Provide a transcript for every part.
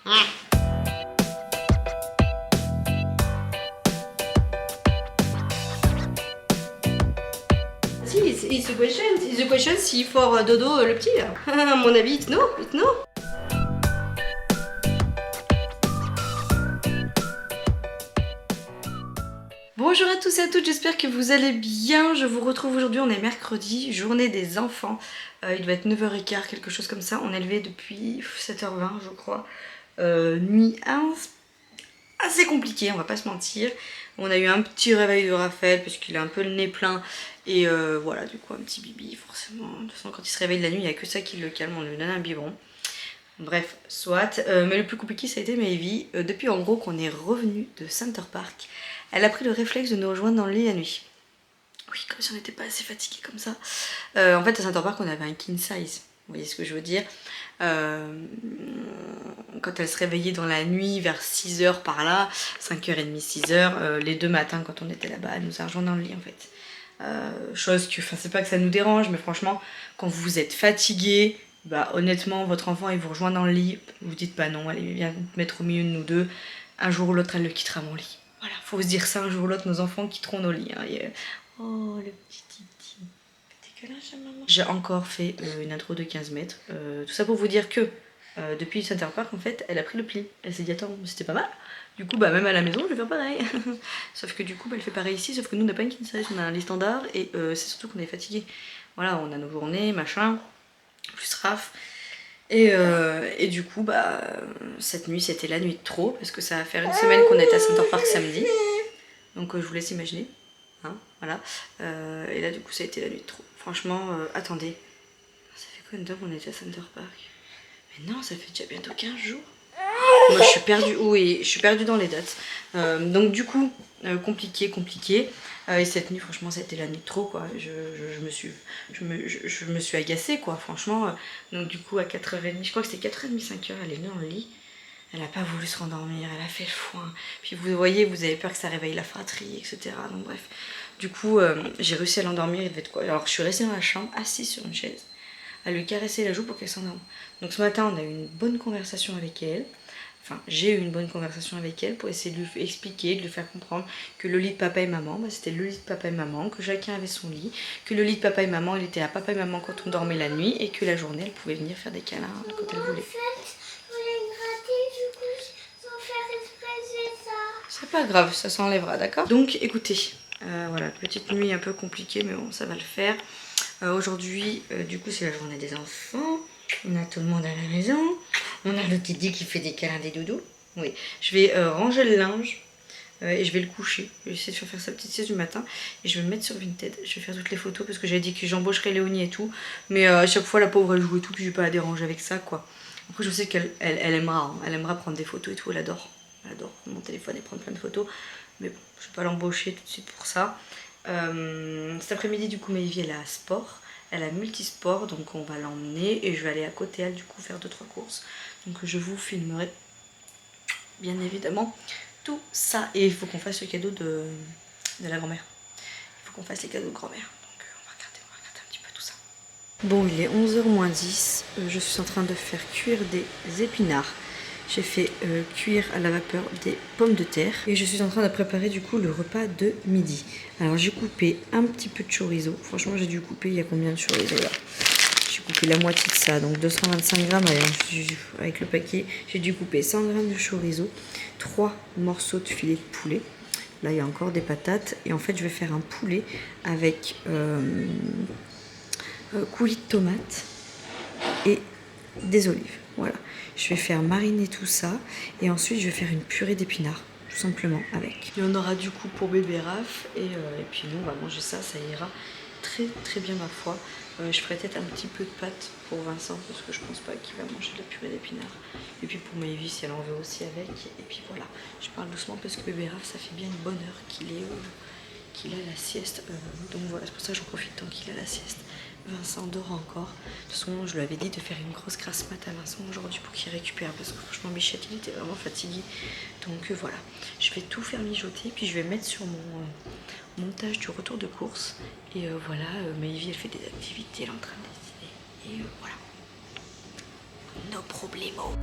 Si, it's the question. It's the question si for dodo le petit là. À mon avis, it's no. It's no. Bonjour à tous et à toutes, j'espère que vous allez bien. Je vous retrouve aujourd'hui, on est mercredi, journée des enfants. Il doit être 9h15, quelque chose comme ça. On est levé depuis 7h20 je crois. Nuit assez compliquée, on va pas se mentir. On a eu un petit réveil de Raphaël parce qu'il a un peu le nez plein. Et voilà, du coup un petit bibi forcément. De toute façon quand il se réveille de la nuit, il n'y a que ça qui le calme, on lui donne un biberon. Bref, soit. Mais le plus compliqué ça a été Maëvie. Depuis en gros qu'on est revenu de Center Park, elle a pris le réflexe de nous rejoindre dans le lit la nuit. Oui, comme si on n'était pas assez fatigué comme ça. En fait, à Center Park, on avait un king size. Vous voyez ce que je veux dire. Quand elle se réveillait dans la nuit, vers 6h par là, 5h30, 6h, les deux matins quand on était là-bas, elle nous a rejoint dans le lit en fait. Chose que, enfin c'est pas que ça nous dérange, mais franchement, quand vous êtes fatigué, bah honnêtement, votre enfant il vous rejoint dans le lit, vous dites pas non, allez viens te mettre au milieu de nous deux, un jour ou l'autre elle le quittera mon lit. Voilà, faut se dire ça, un jour ou l'autre nos enfants quitteront nos lits. Hein, oh le petit titi. Dégueulasse maman. J'ai encore fait une intro de 15 mètres, tout ça pour vous dire que depuis Center Park en fait elle a pris le pli. Elle s'est dit attends c'était pas mal. Du coup bah même à la maison je vais faire pareil. Sauf que du coup bah, elle fait pareil ici, sauf que nous on n'a pas une king size, on a un lit standard et c'est surtout qu'on est fatigué. Voilà, on a nos journées, machin, plus Raph. Et du coup bah cette nuit c'était la nuit de trop parce que ça va faire une semaine qu'on est à Center Park samedi. Donc je vous laisse imaginer. Hein, voilà. Et là du coup ça a été la nuit de trop. Franchement, attendez. Ça fait combien de temps qu'on était à Center Park? Mais non, ça fait déjà bientôt 15 jours. Moi je suis perdue, oui, je suis perdue dans les dates. Donc du coup, compliqué. Et cette nuit, franchement, ça a été la nuit de trop, quoi. Je me suis agacée, quoi, franchement. Donc du coup, à 4h30, je crois que c'était 4h30, 5h, elle est venue dans le lit. Elle n'a pas voulu se rendormir, elle a fait le foin. Puis vous voyez, vous avez peur que ça réveille la fratrie, etc. Donc bref. Du coup, j'ai réussi à l'endormir, il devait être quoi. Alors je suis restée dans la chambre, assise sur une chaise, à lui caresser la joue pour qu'elle s'endorme. Donc ce matin, on a eu une bonne conversation avec elle. Enfin, j'ai eu une bonne conversation avec elle pour essayer de lui expliquer, de lui faire comprendre que le lit de papa et maman, bah, c'était le lit de papa et maman, que chacun avait son lit, que le lit de papa et maman, il était à papa et maman quand on dormait la nuit et que la journée, elle pouvait venir faire des câlins quand elle voulait. C'est pas grave, ça s'enlèvera, d'accord? Donc écoutez, voilà, petite nuit un peu compliquée, mais bon, ça va le faire. Aujourd'hui, du coup, c'est la journée des enfants. On a tout le monde à la maison. On a le Titi qui fait des câlins des doudous. Oui, je vais ranger le linge et je vais le coucher. Je vais essayer de faire sa petite sieste du matin et je vais me mettre sur Vinted. Je vais faire toutes les photos parce que j'avais dit que j'embaucherais Léonie et tout. Mais à chaque fois, la pauvre, elle joue et tout, puis je vais pas la déranger avec ça, quoi. Après, je sais qu'elle aimera, hein. Elle aimera prendre des photos et tout. Elle adore. Elle adore prendre mon téléphone et prendre plein de photos. Mais bon, je vais pas l'embaucher tout de suite pour ça. Cet après-midi, du coup, Maëvie, elle a sport. Elle a multisport, donc on va l'emmener et je vais aller à côté elle, du coup, faire 2-3 courses. Donc je vous filmerai bien évidemment tout ça. Et il faut qu'on fasse le cadeau de la grand-mère. Il faut qu'on fasse les cadeaux de grand-mère. Donc on va regarder un petit peu tout ça. Bon, il est 11h moins 10. Je suis en train de faire cuire des épinards. J'ai fait cuire à la vapeur des pommes de terre. Et je suis en train de préparer du coup le repas de midi. Alors j'ai coupé un petit peu de chorizo. Franchement j'ai dû couper, il y a combien de chorizo là? J'ai coupé la moitié de ça, donc 225 grammes avec le paquet. J'ai dû couper 100 grammes de chorizo, 3 morceaux de filet de poulet. Là il y a encore des patates. Et en fait je vais faire un poulet avec coulis de tomates et des olives. Voilà, je vais faire mariner tout ça et ensuite je vais faire une purée d'épinards tout simplement avec. Il y en aura du coup pour bébé Raph et puis nous on va manger ça, ça ira très bien ma foi. Je ferai peut-être un petit peu de pâte pour Vincent parce que je pense pas qu'il va manger de la purée d'épinards. Et puis pour Maëvie si elle en veut aussi avec. Et puis voilà, je parle doucement parce que bébé Raph ça fait bien une bonne heure qu'il a la sieste. Donc voilà, c'est pour ça que j'en profite tant qu'il a la sieste. Vincent dort encore. De toute façon, je lui avais dit de faire une grosse grasse mat à Vincent aujourd'hui pour qu'il récupère parce que franchement, Bichette, il était vraiment fatigué. Donc voilà, je vais tout faire mijoter puis je vais mettre sur mon montage du retour de course. Et voilà, Maëvie, elle fait des activités, elle est en train de dessiner. Et voilà. No problemo.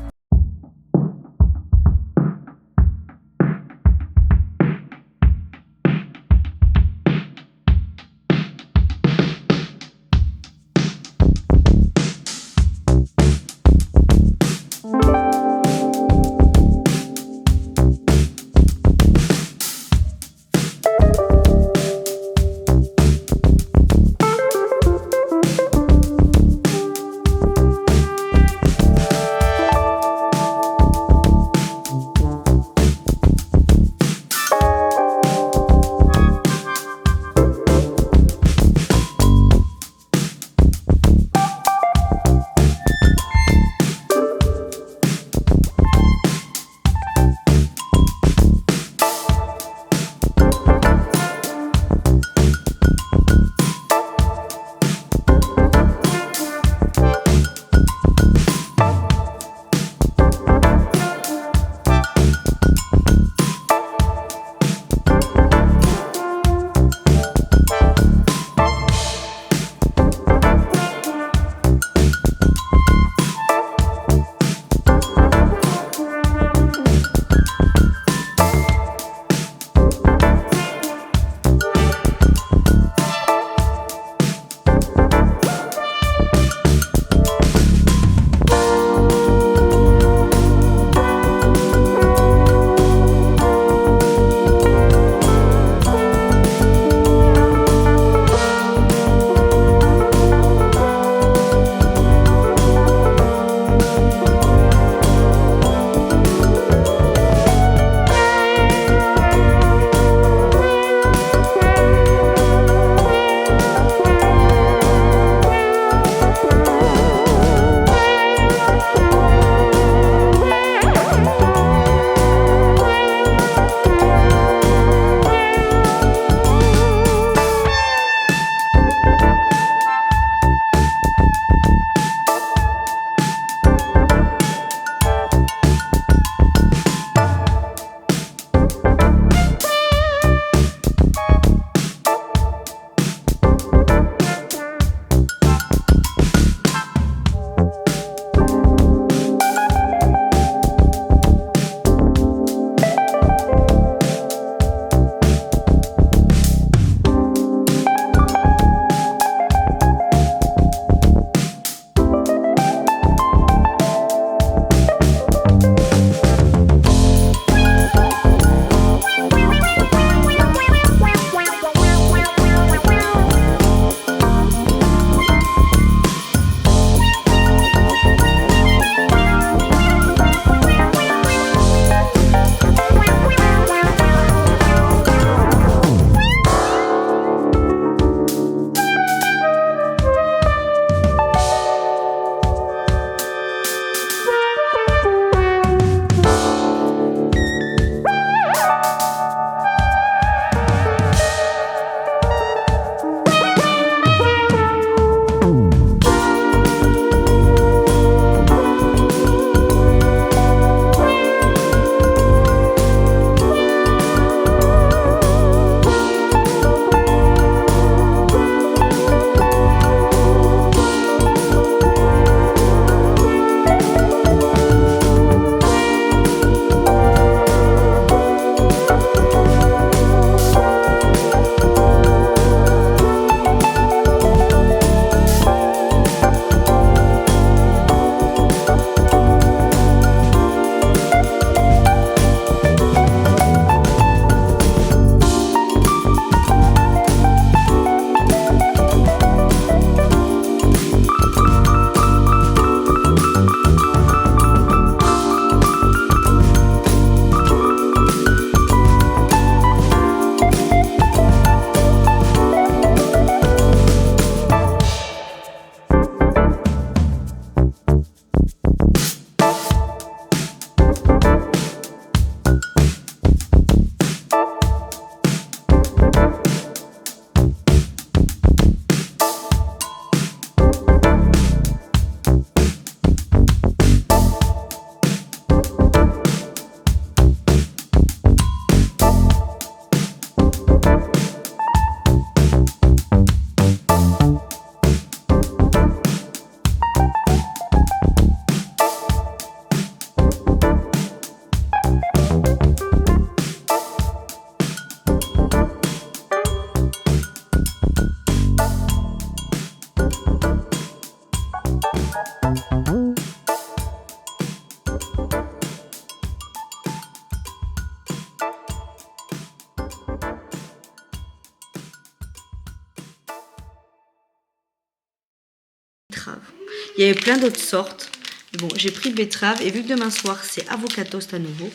Il y avait plein d'autres sortes. Mais bon, j'ai pris betterave et vu que demain soir c'est avocat toast à nouveau,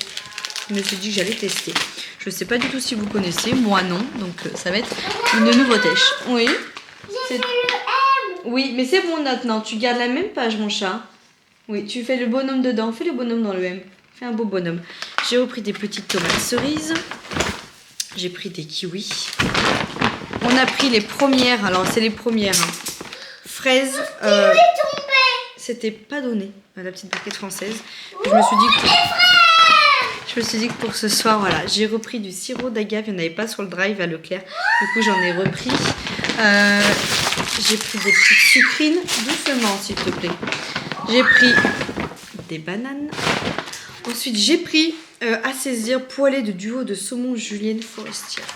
je me suis dit que j'allais tester. Je sais pas du tout si vous connaissez, moi non, donc ça va être une nouveauté. Oui. Oui, mais c'est bon maintenant, tu gardes la même page mon chat. Oui, tu fais le bonhomme dedans, fais le bonhomme dans le M. Fais un beau bonhomme. J'ai repris des petites tomates cerises. J'ai pris des kiwis. On a pris les premières, alors c'est les premières. Hein. Fraises. C'était pas donné, la petite barquette française. Je me suis dit que pour ce soir, voilà, j'ai repris du sirop d'agave. Il n'y en avait pas sur le drive à Leclerc. Du coup, j'en ai repris. J'ai pris des petites sucrines. Doucement, s'il te plaît. J'ai pris des bananes. Ensuite, j'ai pris à saisir poêlée de duo de saumon julienne forestière.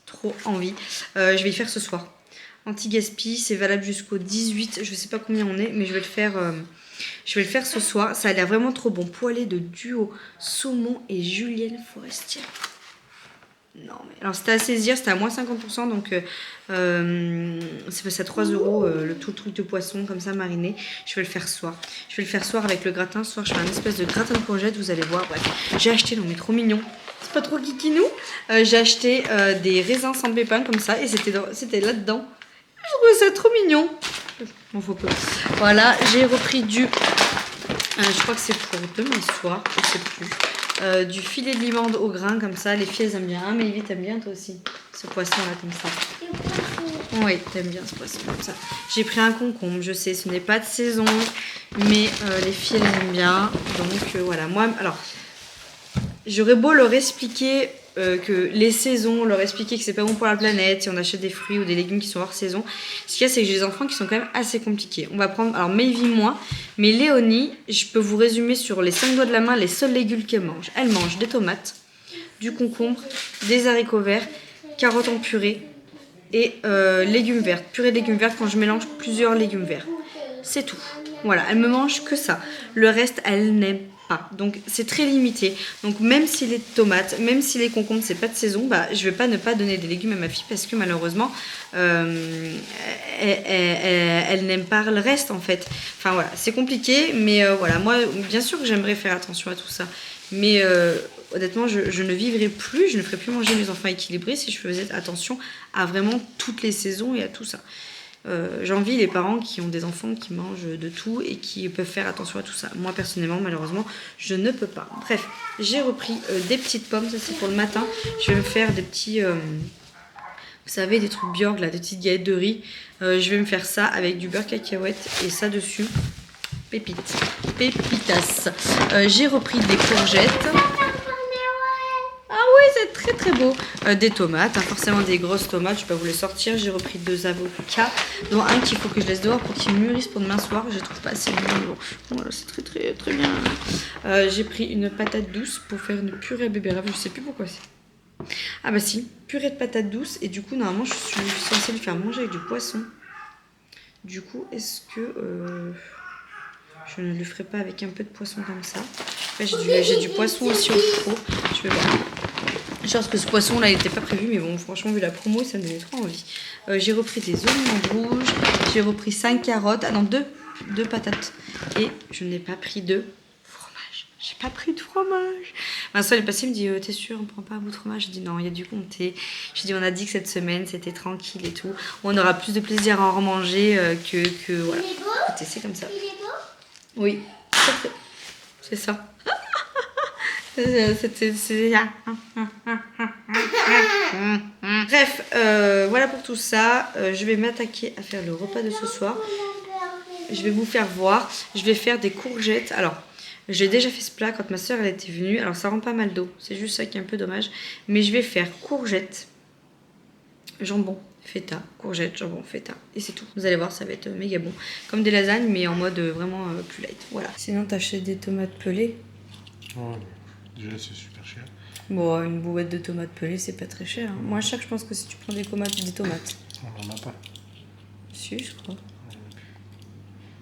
Trop envie. Je vais y faire ce soir. Anti-gaspi, c'est valable jusqu'au 18. Je sais pas combien on est, mais je vais le faire. Je vais le faire ce soir. Ça a l'air vraiment trop bon. Poêlée de duo saumon et julienne forestière. Non mais alors c'était à saisir, c'était à moins 50%, donc c'est passé à 3 € le tout truc de poisson comme ça mariné. Je vais le faire ce soir. Je vais le faire ce soir avec le gratin. Ce soir je fais un espèce de gratin de courgettes, vous allez voir. Bref, j'ai acheté, non mais trop mignon. C'est pas trop kikinou. J'ai acheté des raisins sans pépins comme ça et c'était là-dedans. Je trouvais ça trop mignon. Bon, faut peu. Voilà, j'ai repris du... je crois que c'est pour demain soir, je sais plus. Du filet de limande au grain comme ça, les filles elles aiment bien. Ah mais Yvi t'aimes bien toi aussi ce poisson là comme ça. Oui t'aimes bien ce poisson comme ça. J'ai pris un concombre, je sais ce n'est pas de saison mais les filles elles aiment bien. Donc voilà, moi alors j'aurais beau leur expliquer que les saisons, leur expliquer que c'est pas bon pour la planète si on achète des fruits ou des légumes qui sont hors saison. Ce qu'il y a, c'est que j'ai des enfants qui sont quand même assez compliqués. On va prendre, alors Mayvi moins, mais Léonie, je peux vous résumer sur les 5 doigts de la main les seuls légumes qu'elle mange. Elle mange des tomates, du concombre, des haricots verts, carottes en purée et légumes verts. Purée de légumes verts quand je mélange plusieurs légumes verts. C'est tout. Voilà, elle me mange que ça. Le reste, elle n'aime pas. Donc c'est très limité. Donc même si les tomates, même si les concombres c'est pas de saison, bah je vais pas ne pas donner des légumes à ma fille parce que malheureusement elle n'aime pas le reste en fait. Enfin voilà, c'est compliqué, mais voilà, moi bien sûr que j'aimerais faire attention à tout ça, mais honnêtement je ne vivrai plus, je ne ferai plus manger mes enfants équilibrés si je faisais attention à vraiment toutes les saisons et à tout ça. J'envie les parents qui ont des enfants qui mangent de tout et qui peuvent faire attention à tout ça. Moi personnellement malheureusement je ne peux pas. Bref, j'ai repris des petites pommes, ça c'est pour le matin. Je vais me faire des petits vous savez des trucs Bjorg là, des petites galettes de riz. Je vais me faire ça avec du beurre cacahuète et ça dessus. Pépitas. J'ai repris des courgettes. Ah oui, c'est très très beau. Des tomates, hein, forcément des grosses tomates, je vais pas vous les sortir. J'ai repris 2 avocats, dont un qu'il faut que je laisse dehors pour qu'il mûrisse pour demain soir. Je les trouve pas assez mûrs. Voilà, c'est très très très bien. J'ai pris une patate douce pour faire une purée à bébé rave. Je sais plus pourquoi c'est. Ah bah si, purée de patate douce. Et du coup, normalement, je suis censée lui faire manger avec du poisson. Du coup, est-ce que je ne le ferai pas avec un peu de poisson comme ça? J'ai du poisson aussi au four. Je vais voir. Je pense que ce poisson là il n'était pas prévu, mais bon franchement vu la promo ça me donnait trop envie. J'ai repris des oignons rouges, j'ai repris 5 carottes, ah non 2 patates. Et je n'ai pas pris de fromage. J'ai pas pris de fromage. Vincent est passé, il me dit t'es sûr on prend pas un bout de fromage? Je dis non, il y a du comté. Je dis on a dit que cette semaine c'était tranquille et tout. On aura plus de plaisir à en remanger que voilà. Écoutez, c'est comme ça. Il est beau? Oui, c'est ça. Bref, voilà pour tout ça. Je vais m'attaquer à faire le repas de ce soir. Je vais vous faire voir. Je vais faire des courgettes. Alors, j'ai déjà fait ce plat quand ma soeur elle était venue. Alors, ça rend pas mal d'eau. C'est juste ça qui est un peu dommage. Mais je vais faire courgettes, jambon, feta, courgettes, jambon, feta. Et c'est tout. Vous allez voir, ça va être méga bon. Comme des lasagnes, mais en mode vraiment plus light. Voilà. Sinon, t'achètes des tomates pelées. Ouais. Déjà, c'est super cher. Bon, une bouette de tomates pelées, c'est pas très cher. Hein. Moi, je pense que si tu prends des tomates. On n'en a pas. Si, je crois.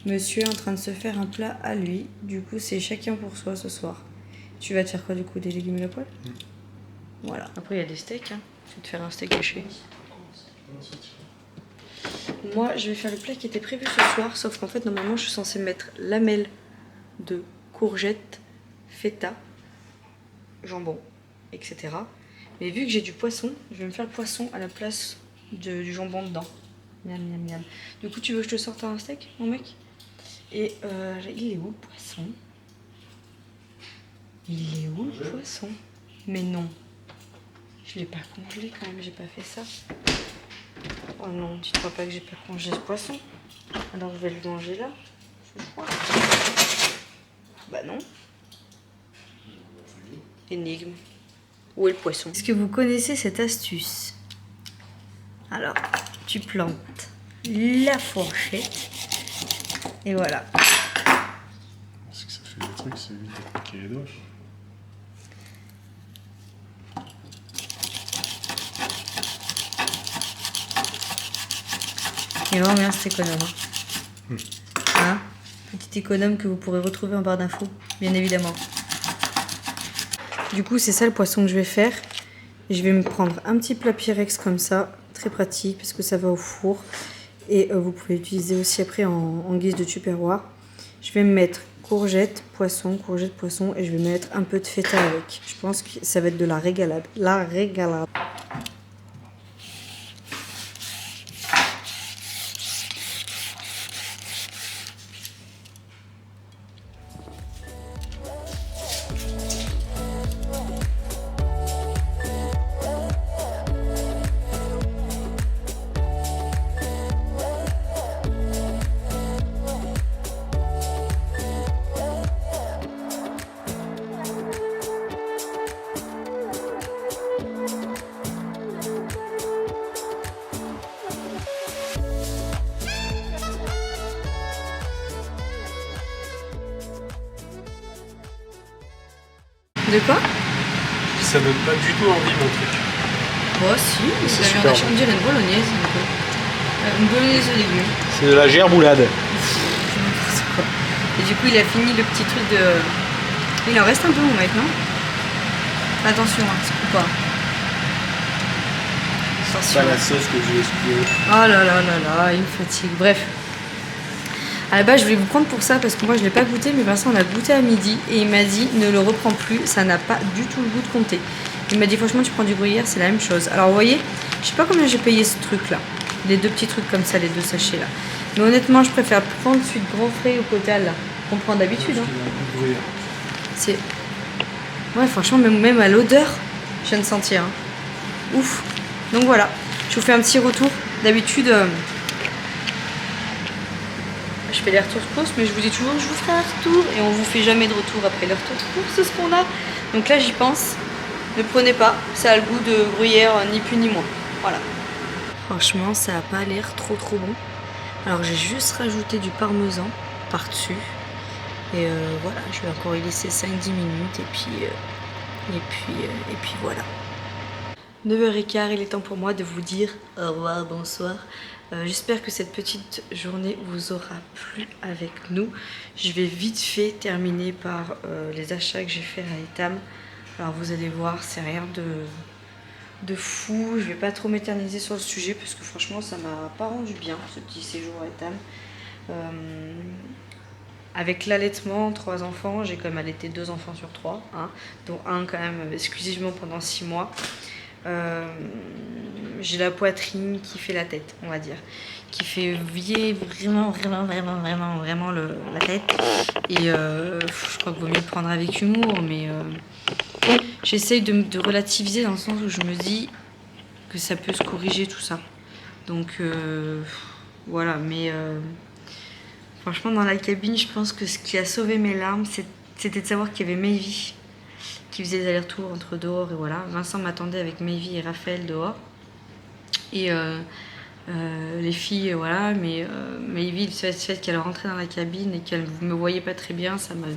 Monsieur est en train de se faire un plat à lui. Du coup, c'est chacun pour soi ce soir. Tu vas te faire quoi du coup? Des légumes à la poêle? Voilà. Après, il y a des steaks. Hein. Tu vas te faire un steak haché. moi je vais faire le plat qui était prévu ce soir, sauf qu'en fait normalement je suis censée mettre lamelles de courgettes, feta, jambon, etc. Mais vu que j'ai du poisson, je vais me faire le poisson à la place du jambon dedans. Miam miam miam. Du coup tu veux que je te sorte un steak mon mec? Et il est où le poisson? Il est où le poisson? Mais non. Je l'ai pas congelé quand même, j'ai pas fait ça. Oh non, tu ne crois pas que j'ai pas congelé ce poisson? Alors je vais le manger là, ce soir. Bah non. Énigme. Où est le poisson? Est-ce que vous connaissez cette astuce? Alors, tu plantes la fourchette. Et voilà. Ce que ça fait des trucs, c'est vite de piquer les doigts. Et vraiment bien cet économe. Hein, petit économe que vous pourrez retrouver en barre d'infos, bien évidemment. Du coup, c'est ça le poisson que je vais faire. Je vais me prendre un petit plat Pyrex comme ça, très pratique parce que ça va au four. Et vous pouvez l'utiliser aussi après en guise de tupperware. Je vais me mettre courgette, poisson, et je vais mettre un peu de feta avec. Je pense que ça va être de la régalade. La régalade. De quoi? Ça donne pas du tout envie mon truc. Oh si, C'est la super viande hachée, on dirait une bolognaise un peu. Une bolognaise de légumes. C'est de la gerboulade. N'importe quoi. Et du coup il a fini le petit truc de... Il en reste un peu mon mec, non? Attention, hein, ça coupe pas. Attention. Pas la sauce que j'ai espéré. Oh là là là là, il me fatigue. Bref. À la base, je voulais vous prendre pour ça parce que moi je l'ai pas goûté, mais Vincent l'a goûté à midi et il m'a dit ne le reprends plus, ça n'a pas du tout le goût de comté. Il m'a dit franchement tu prends du gruyère, c'est la même chose. Alors vous voyez, je sais pas combien j'ai payé ce truc là, les deux petits trucs comme ça, les deux sachets là. Mais honnêtement, je préfère prendre celui de grand frais au Cotal là, qu'on prend d'habitude. Hein. C'est... Ouais, franchement, même à l'odeur, je viens de sentir. Hein. Ouf. Donc voilà, je vous fais un petit retour. D'habitude... Je fais les retours de course, mais je vous dis toujours je vous ferai un retour et on vous fait jamais de retour après les retours de course, c'est ce qu'on a. Donc là j'y pense, ne prenez pas, ça a le goût de gruyère ni plus ni moins. Voilà. Franchement ça n'a pas l'air trop bon. Alors j'ai juste rajouté du parmesan par-dessus. Et voilà, je vais encore y laisser 5-10 minutes et puis voilà. 9h15, il est temps pour moi de vous dire au revoir, bonsoir. J'espère que cette petite journée vous aura plu avec nous. Je vais vite fait terminer par les achats que j'ai fait à Etam. Alors vous allez voir, c'est rien de fou. Je vais pas trop m'éterniser sur le sujet parce que franchement ça m'a pas rendu bien ce petit séjour à Etam. Avec l'allaitement, 3 enfants, j'ai quand même allaité 2 enfants sur 3, hein, dont un quand même exclusivement pendant 6 mois. J'ai la poitrine qui fait la tête, on va dire, qui fait vier vraiment la tête. Et je crois qu'il vaut mieux le prendre avec humour, mais j'essaye de relativiser dans le sens où je me dis que ça peut se corriger tout ça. Donc voilà, mais franchement dans la cabine, je pense que ce qui a sauvé mes larmes, c'était de savoir qu'il y avait Mayvi qui faisait des allers-retours entre dehors et voilà. Vincent m'attendait avec Mayvi et Raphaël dehors. Et les filles, voilà, mais Mayvi, le fait qu'elle rentrait dans la cabine et qu'elle ne me voyait pas très bien, ça m'a...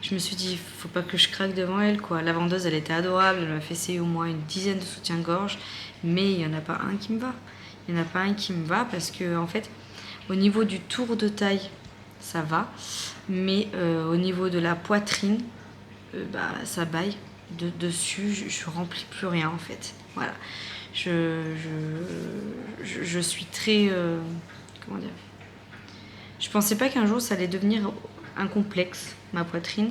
Je me suis dit, faut pas que je craque devant elle, quoi. La vendeuse, elle était adorable, elle m'a fait essayer au moins une dizaine de soutiens-gorge, mais il n'y en a pas un qui me va. Il n'y en a pas un qui me va parce que, en fait, au niveau du tour de taille, ça va, mais au niveau de la poitrine, ça baille. Dessus, je remplis plus rien, en fait. voilà. Je suis très... comment dire? Je pensais pas qu'un jour ça allait devenir un complexe, ma poitrine.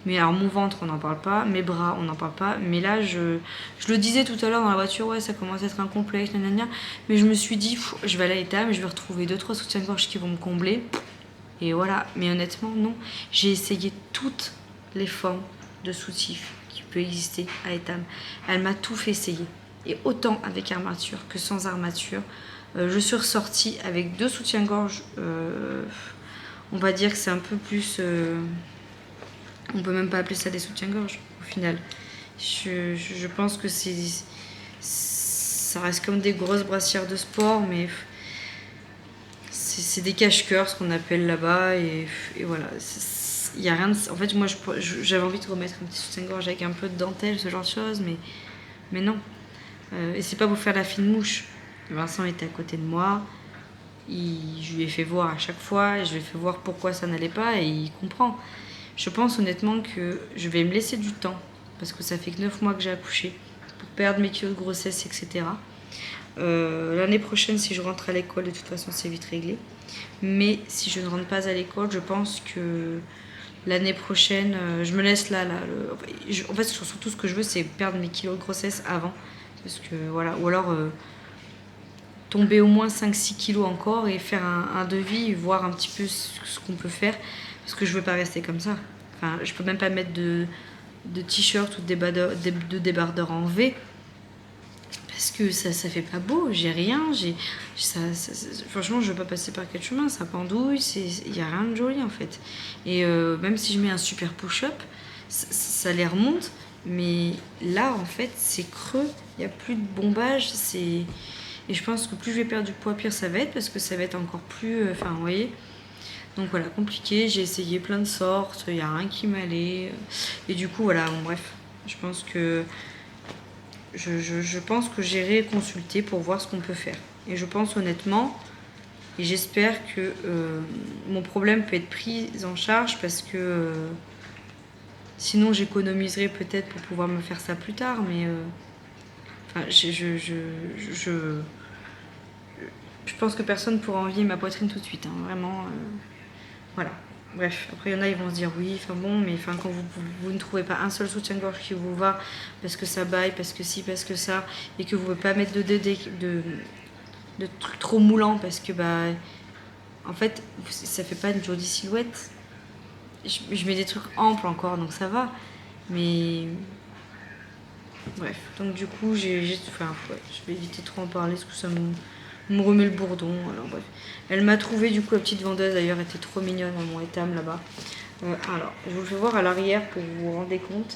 Mais alors mon ventre, on n'en parle pas. Mes bras, on n'en parle pas. Mais là, je le disais tout à l'heure dans la voiture, ouais, ça commence à être un complexe, nanana. Mais je me suis dit, je vais aller à l'état, mais je vais retrouver 2-3 soutiens-gorge qui vont me combler. Et voilà. Mais honnêtement, non. J'ai essayé toutes les formes de soutif qui peut exister à Etam. Elle m'a tout fait essayer. Et autant avec armature que sans armature. Je suis ressortie avec 2 soutiens-gorge. On va dire que c'est un peu plus... on peut même pas appeler ça des soutiens-gorge au final. Je pense que ça reste comme des grosses brassières de sport, mais c'est des cache-cœurs, ce qu'on appelle là-bas. Et voilà. Il y a rien de... En fait, moi, j'avais envie de remettre un petit soutien-gorge avec un peu de dentelle, ce genre de choses, mais non. Et c'est pas pour faire la fine mouche. Vincent était à côté de moi. Je lui ai fait voir à chaque fois. Et je lui ai fait voir pourquoi ça n'allait pas et il comprend. Je pense honnêtement que je vais me laisser du temps. Parce que ça fait que 9 mois que j'ai accouché. Pour perdre mes kilos de grossesse, etc. L'année prochaine, si je rentre à l'école, de toute façon, c'est vite réglé. Mais si je ne rentre pas à l'école, je pense que l'année prochaine, je me laisse là. En fait, surtout ce que je veux, c'est perdre mes kilos de grossesse avant. Parce que voilà, ou alors tomber au moins 5-6 kilos encore et faire un devis, voir un petit peu ce qu'on peut faire. Parce que je veux pas rester comme ça. Enfin, je peux même pas mettre de t-shirt ou de débardeur en V. Parce que ça fait pas beau, j'ai rien, franchement je veux pas passer par quel chemin, ça pendouille, il y a rien de joli en fait. Et même si je mets un super push-up, ça les remonte, mais là en fait c'est creux, il n'y a plus de bombage, et je pense que plus je vais perdre du poids, pire ça va être, parce que ça va être encore plus, enfin vous voyez. Donc voilà, compliqué, j'ai essayé plein de sortes, il n'y a rien qui m'allait, et du coup voilà, bon, bref, je pense que j'irai consulter pour voir ce qu'on peut faire. Et je pense honnêtement, et j'espère que mon problème peut être pris en charge parce que sinon j'économiserai peut-être pour pouvoir me faire ça plus tard. Mais enfin, je pense que personne ne pourra envier ma poitrine tout de suite. Hein, vraiment, voilà. Bref, après il y en a, ils vont se dire oui, enfin bon, mais enfin, quand vous ne trouvez pas un seul soutien-gorge qui vous va, parce que ça baille, parce que ci, parce que ça, et que vous ne pouvez pas mettre de trucs trop moulants, parce que bah, en fait, ça fait pas une jolie silhouette. Je mets des trucs amples encore, donc ça va, mais bref. Donc du coup, enfin, ouais, je vais éviter trop en parler, parce que ça me remet le bourdon, alors bref. Elle m'a trouvé du coup la petite vendeuse, d'ailleurs, elle était trop mignonne à mon Etam là-bas. Alors, je vous le fais voir à l'arrière pour que vous vous rendez compte.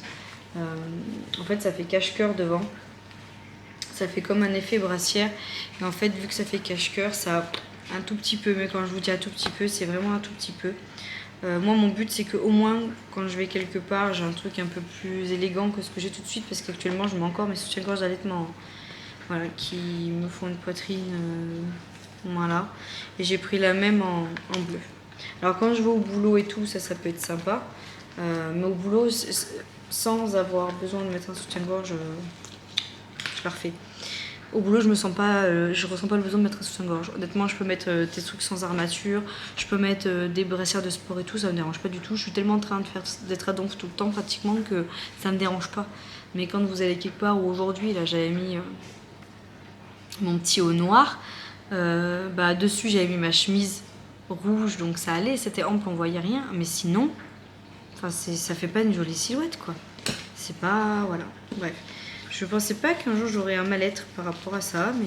En fait, ça fait cache-cœur devant. Ça fait comme un effet brassière. Et en fait, vu que ça fait cache-cœur, ça a un tout petit peu. Mais quand je vous dis un tout petit peu, c'est vraiment un tout petit peu. Moi, mon but, c'est qu'au moins, quand je vais quelque part, j'ai un truc un peu plus élégant que ce que j'ai tout de suite. Parce qu'actuellement, je mets encore mes soutiens-gorge d'allaitement. Voilà, qui me font une poitrine, voilà. Et j'ai pris la même en bleu. Alors quand je vais au boulot et tout, ça peut être sympa. Mais au boulot, sans avoir besoin de mettre un soutien-gorge, je la refais. Au boulot, je ressens pas le besoin de mettre un soutien-gorge. Honnêtement, je peux mettre des trucs sans armature, je peux mettre des brassières de sport et tout, ça me dérange pas du tout. Je suis tellement en train d'être à donf tout le temps pratiquement que ça me dérange pas. Mais quand vous allez quelque part, ou aujourd'hui, là j'avais mis mon petit haut noir, dessus j'avais mis ma chemise rouge, donc ça allait, c'était ample, on voyait rien, mais sinon, enfin, ça fait pas une jolie silhouette quoi. C'est pas, voilà, bref. Je pensais pas qu'un jour j'aurais un mal-être par rapport à ça, mais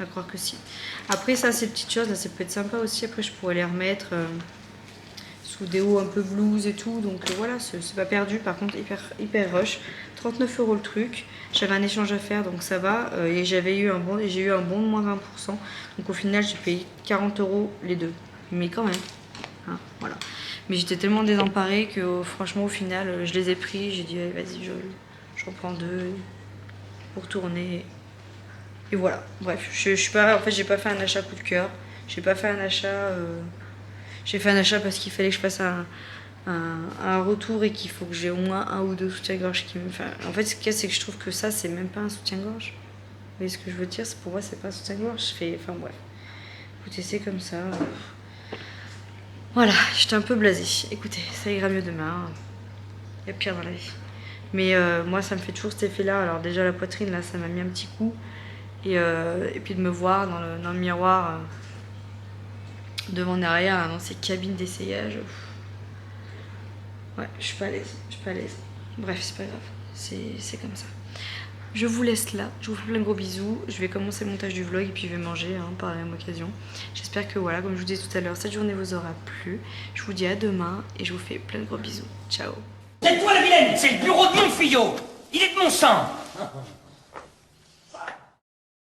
à croire que si. Après ça, ces petites choses là, ça peut être sympa aussi, après je pourrais les remettre sous des hauts un peu blouse et tout, donc voilà, c'est pas perdu. Par contre, hyper rush, 39 € le truc. J'avais un échange à faire, donc ça va, et j'ai eu un bon de moins 20%, donc au final j'ai payé 40 € les deux, mais quand même, hein, voilà. Mais j'étais tellement désemparée que franchement au final je les ai pris, j'ai dit vas-y, j'en prends 2 pour tourner, et voilà. Bref, je suis pas, en fait j'ai pas fait un achat coup de cœur, j'ai pas fait un achat, j'ai fait un achat parce qu'il fallait que je fasse un retour et qu'il faut que j'ai au moins 1 ou 2 soutiens-gorge qui me... Enfin, en fait, ce qu'il y a, c'est que je trouve que ça, c'est même pas un soutien-gorge. Vous voyez ce que je veux dire? Pour moi, c'est pas un soutien-gorge. Enfin bref. Écoutez, c'est comme ça. Voilà, j'étais un peu blasée. Écoutez, ça ira mieux demain. Il y a pire dans la vie. Mais moi, ça me fait toujours cet effet-là. Alors déjà, la poitrine, là, ça m'a mis un petit coup. Et puis de me voir dans le miroir, devant derrière, là, dans ces cabines d'essayage. Ouais, je suis pas à l'aise. Je suis pas à l'aise. Bref, c'est pas grave. C'est comme ça. Je vous laisse là. Je vous fais plein de gros bisous. Je vais commencer le montage du vlog et puis je vais manger par la même occasion. J'espère que voilà, comme je vous disais tout à l'heure, cette journée vous aura plu. Je vous dis à demain et je vous fais plein de gros bisous. Ciao. C'est toi la vilaine, c'est le bureau de mon fillot. Il est de mon sang.